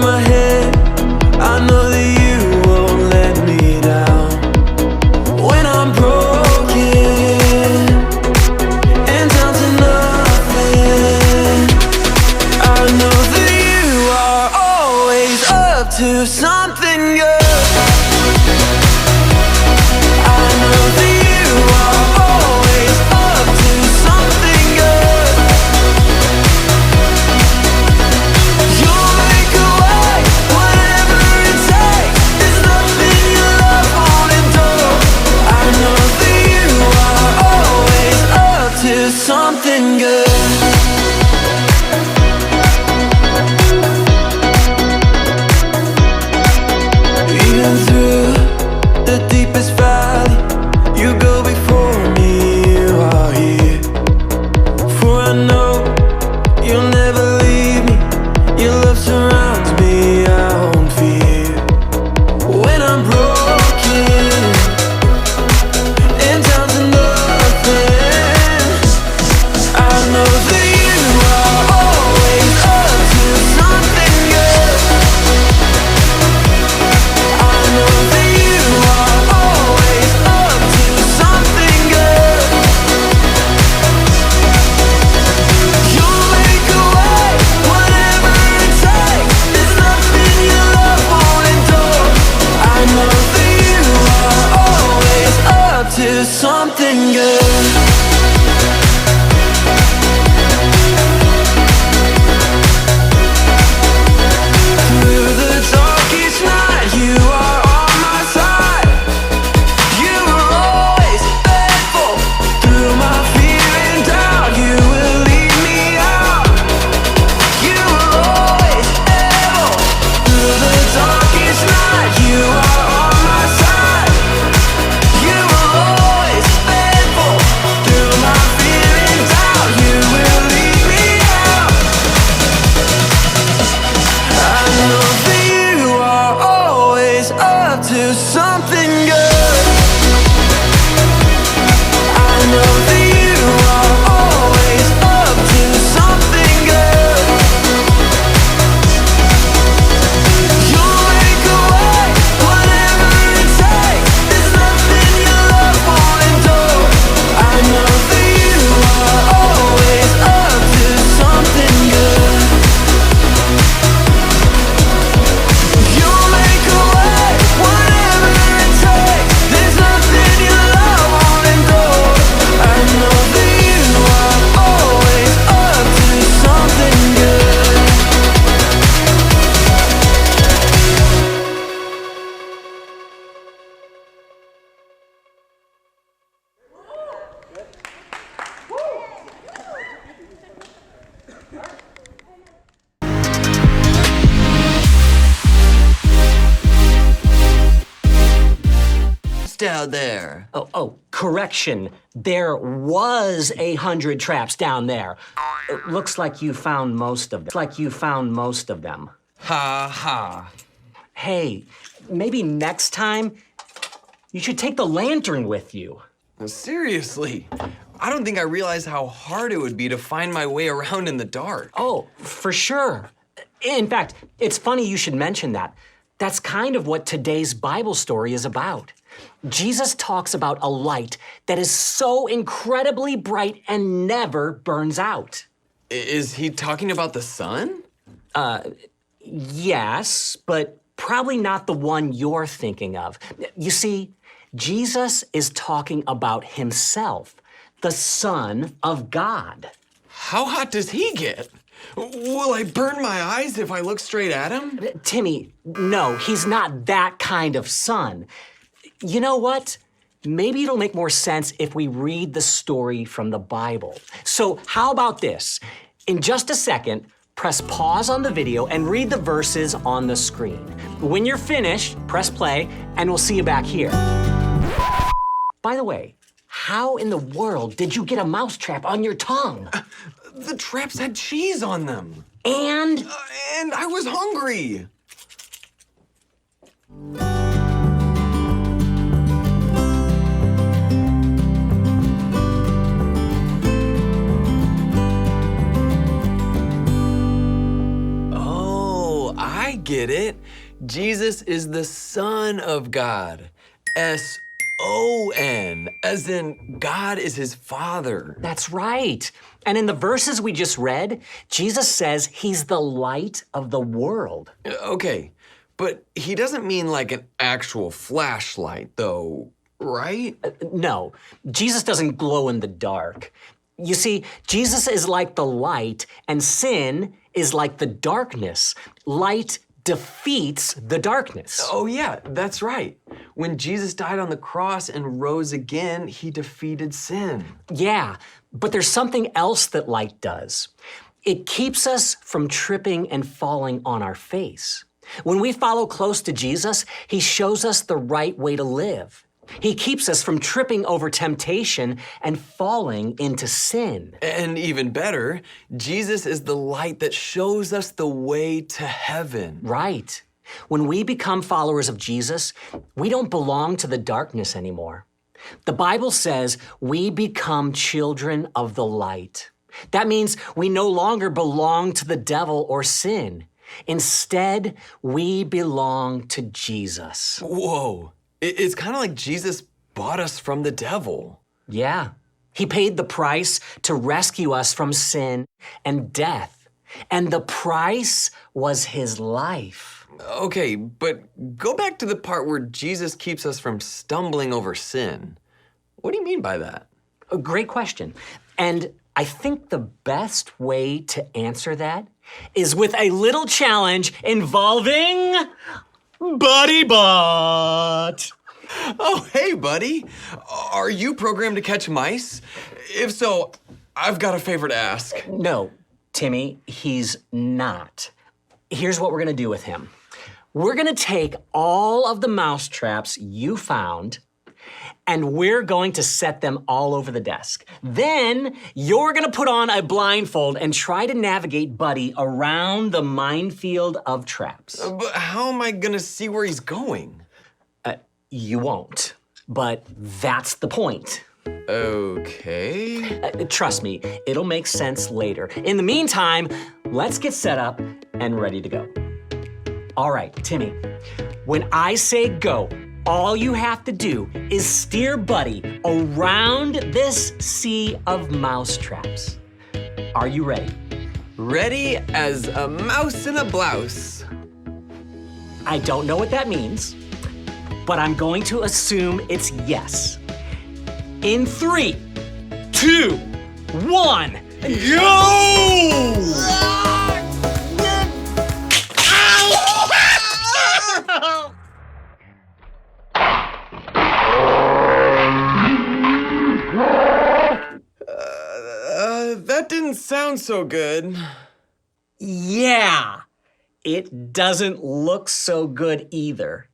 my head, I know that you won't let me down. When I'm broken and down to nothing, I know that you are always up to something good. I know that you are always up to something good. You'll make a way, whatever it takes. There's nothing your love won't endure. I know that you are always up to something good. Even through the deepest valley, you go before me, you are here. For I know you'll never leave me. Your love surrounds me, I won't fear. When I'm broken and down to nothing, I know that you are always up to something good. I know that you are always up to something good. You'll make a way, whatever it takes. There's nothing your love won't endure. I know that you are always up to something good. Through the darkest night, you are on my side. You were always faithful. Through my fear and doubt, you will lead me out. You were always able. Through the darkest night, you are on my side. You were always faithful. Through my fear and doubt, you will lead me out. I know that you are always up to something good. I know that you are always up to something good. You'll make a way, whatever it takes. There's nothing your love won't endure. I know that you are always up to something good. You'll make a way, whatever it takes. There's nothing your love won't endure. I know that you are always up to something good. Down there. Correction. There was 100 traps down there. It looks like you found most of them. Ha ha. Hey, maybe next time you should take the lantern with you. Seriously, I don't think I realized how hard it would be to find my way around in the dark. Oh, for sure. In fact, it's funny you should mention that. That's kind of what today's Bible story is about. Jesus talks about a light that is so incredibly bright and never burns out. Is he talking about the sun? Yes, but probably not the one you're thinking of. You see, Jesus is talking about himself, the Son of God. How hot does he get? Will I burn my eyes if I look straight at him? Timmy, no, he's not that kind of son. You know what? Maybe it'll make more sense if we read the story from the Bible. So how about this? In just a second, press pause on the video and read the verses on the screen. When you're finished, press play, and we'll see you back here. By the way, how in the world did you get a mousetrap on your tongue? The traps had cheese on them. And And I was hungry. I get it. Jesus is the Son of God. S-O-N, as in God is his Father. That's right. And in the verses we just read, Jesus says he's the light of the world. Okay, but he doesn't mean like an actual flashlight, though, right? No, Jesus doesn't glow in the dark. You see, Jesus is like the light, and sin is like the darkness. Light defeats the darkness. Oh, yeah, that's right. When Jesus died on the cross and rose again, he defeated sin. Yeah, but there's something else that light does. It keeps us from tripping and falling on our face. When we follow close to Jesus, he shows us the right way to live. He keeps us from tripping over temptation and falling into sin. And even better, Jesus is the light that shows us the way to heaven. Right. When we become followers of Jesus, we don't belong to the darkness anymore. The Bible says we become children of the light. That means we no longer belong to the devil or sin. Instead, we belong to Jesus. Whoa. It's kind of like Jesus bought us from the devil. Yeah. He paid the price to rescue us from sin and death. And the price was his life. Okay, but go back to the part where Jesus keeps us from stumbling over sin. What do you mean by that? A great question. And I think the best way to answer that is with a little challenge involving Buddy Bot. Oh, hey, buddy. Are you programmed to catch mice? If so, I've got a favor to ask. No, Timmy, he's not. Here's what we're gonna do with him. We're gonna take all of the mouse traps you found and we're going to set them all over the desk. Then you're gonna put on a blindfold and try to navigate Buddy around the minefield of traps. But how am I gonna see where he's going? You won't, but that's the point. Okay. Trust me, it'll make sense later. In the meantime, let's get set up and ready to go. All right, Timmy, when I say go, all you have to do is steer Buddy around this sea of mouse traps. Are you ready? Ready as a mouse in a blouse. I don't know what that means, but I'm going to assume it's yes. In 3, 2, 1, go! That didn't sound so good. Yeah, it doesn't look so good either.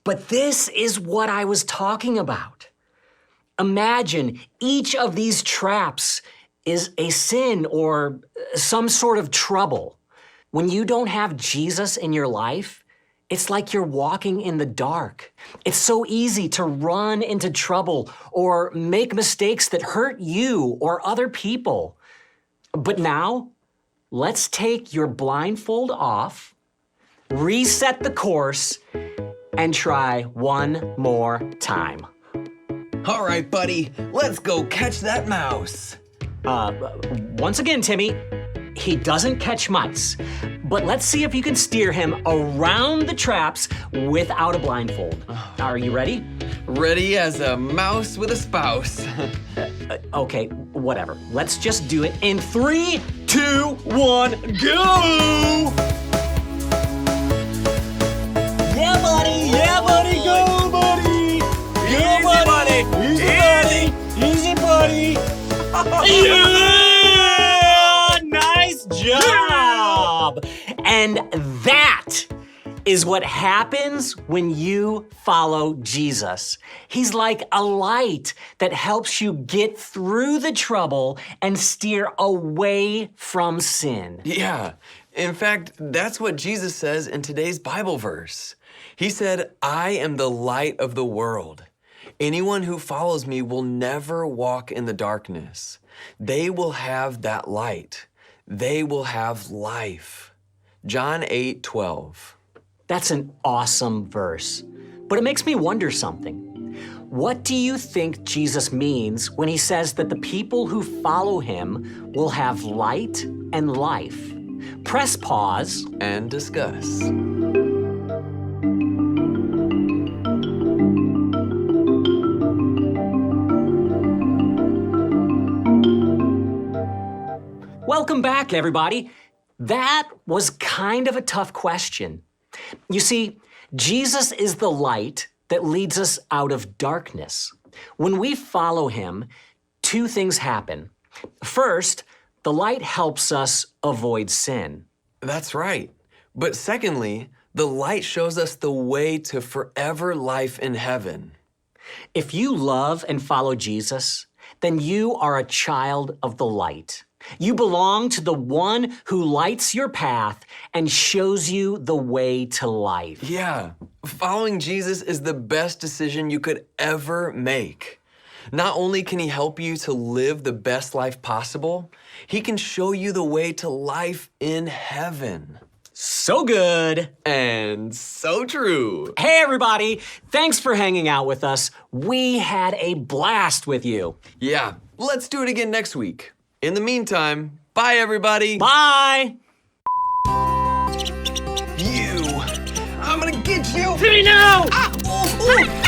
But this is what I was talking about. Imagine each of these traps is a sin or some sort of trouble. When you don't have Jesus in your life, it's like you're walking in the dark. It's so easy to run into trouble or make mistakes that hurt you or other people. But now, let's take your blindfold off, reset the course, and try one more time. All right, buddy, let's go catch that mouse. Once again, Timmy, he doesn't catch mice, but let's see if you can steer him around the traps without a blindfold. Are you ready? Ready as a mouse with a spouse. Okay, whatever. Let's just do it in 3, 2, 1, go! Yeah, buddy! Yeah, buddy! Go, buddy! Go, buddy! Easy, buddy! Easy, buddy! Yeah! Nice job! And that is what happens when you follow Jesus. He's like a light that helps you get through the trouble and steer away from sin. Yeah, in fact, that's what Jesus says in today's Bible verse. He said, I am the light of the world. Anyone who follows me will never walk in the darkness. They will have that light. They will have life. John 8:12. That's an awesome verse. But it makes me wonder something. What do you think Jesus means when he says that the people who follow him will have light and life? Press pause. And discuss. Welcome back, everybody. That was kind of a tough question. You see, Jesus is the light that leads us out of darkness. When we follow him, two things happen. First, the light helps us avoid sin. That's right. But secondly, the light shows us the way to forever life in heaven. If you love and follow Jesus, then you are a child of the light. You belong to the one who lights your path and shows you the way to life. Yeah, following Jesus is the best decision you could ever make. Not only can he help you to live the best life possible, he can show you the way to life in heaven. So good. And so true. Hey, everybody. Thanks for hanging out with us. We had a blast with you. Yeah, let's do it again next week. In the meantime, bye everybody. Bye. You! I'm gonna get you! Hey, now! Ah, oh, oh.